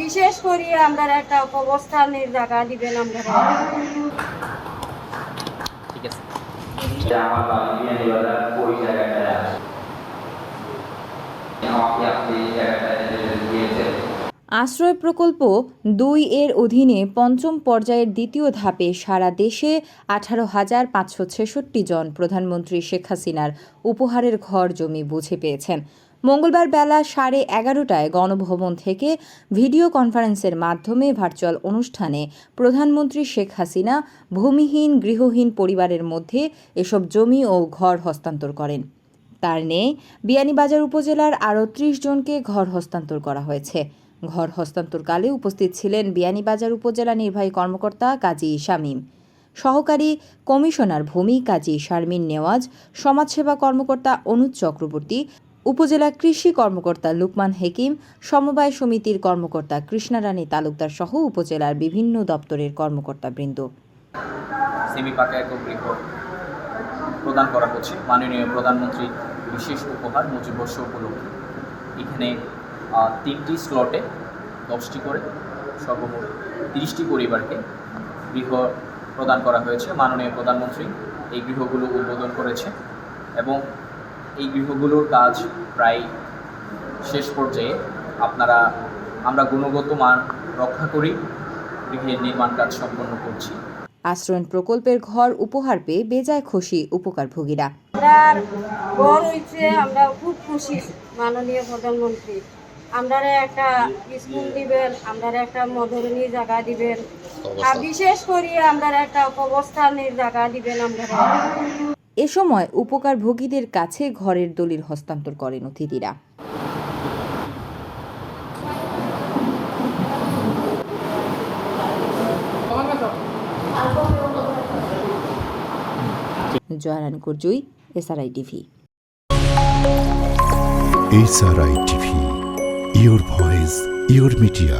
বিশেষ করে আমরা একটা অবস্থানের জায়গা দিবেন আমরা। ঠিক আছে। আমার বাড়ি বাজার ওই জায়গাটায় আছে। আপনি এই জায়গাটায় দিয়েছেন। আশ্রয় প্রকল্প ২ এর অধীনে পঞ্চম পর্যায়ের দ্বিতীয় ধাপে সারা দেশে ১৮,৫৬৬ জন প্রধানমন্ত্রী শেখ হাসিনার উপহারের ঘর জমি বুঝে পেয়েছেন। মঙ্গলবার বেলা 11:30টায় গণভবন থেকে ভিডিও কনফারেন্সের মাধ্যমে ভার্চুয়াল অনুষ্ঠানে প্রধানমন্ত্রী শেখ হাসিনা ভূমিহীন গৃহহীন পরিবারের মধ্যে এসব জমি ও ঘর হস্তান্তর করেন। তার নেই বিয়ানীবাজার উপজেলার আরও ৩০ জনকে ঘর হস্তান্তর করা হয়েছে। ঘর হস্তান্তরকালে উপস্থিত ছিলেন বিয়ানীবাজার উপজেলা নির্বাহী কর্মকর্তা কাজী শামীম, সহকারী কমিশনার ভূমি কাজী শারমিন নেওয়াজ, সমাজসেবা কর্মকর্তা অনুজ চক্রবর্তী, উপজেলা কৃষি কর্মকর্তা লুকমান হেকিম, সমবায় সমিতির কর্মকর্তা কৃষ্ণারানী তালুকদার সহ উপজেলার বিভিন্ন দপ্তরের কর্মকর্তাবৃন্দ। সেমি পাকা একক গৃহ প্রদান করা হচ্ছে মাননীয় প্রধানমন্ত্রী বিশেষ উপহার মুজিববর্ষ উপলক্ষে। এখানে 3টি স্লটে 10টি করে সর্বমোট 30টি পরিবারকে গৃহ প্রদান করা হয়েছে। মাননীয় প্রধানমন্ত্রী এই গৃহগুলো উদ্বোধন করেছে এবং এই গৃহগুলোর কাজ প্রায় শেষ পর্যায়ে। আমরা গুণগত মান রক্ষা করি গৃহের নির্মাণ কাজ সম্পন্ন করছি। আশ্রয়ণ প্রকল্পের ঘর উপহার পেয়ে বেজায় খুশি উপকারভোগীরা। ঘর হয়েছে, আমরা খুব খুশি। মাননীয় প্রধানমন্ত্রী আমরা একটা স্কুল দিবেন, আমরা একটা মধুরণী জায়গা দিবেন, বিশেষ করে আমরা একটা অবস্থানের জায়গা দিবেন আমরা। এ সময় উপকারভোগীদের কাছে ঘরের দলিল হস্তান্তর করেন অতিথিরা। জয়রান কুরজুই, SRI TV. SRI TV, your voice, your media.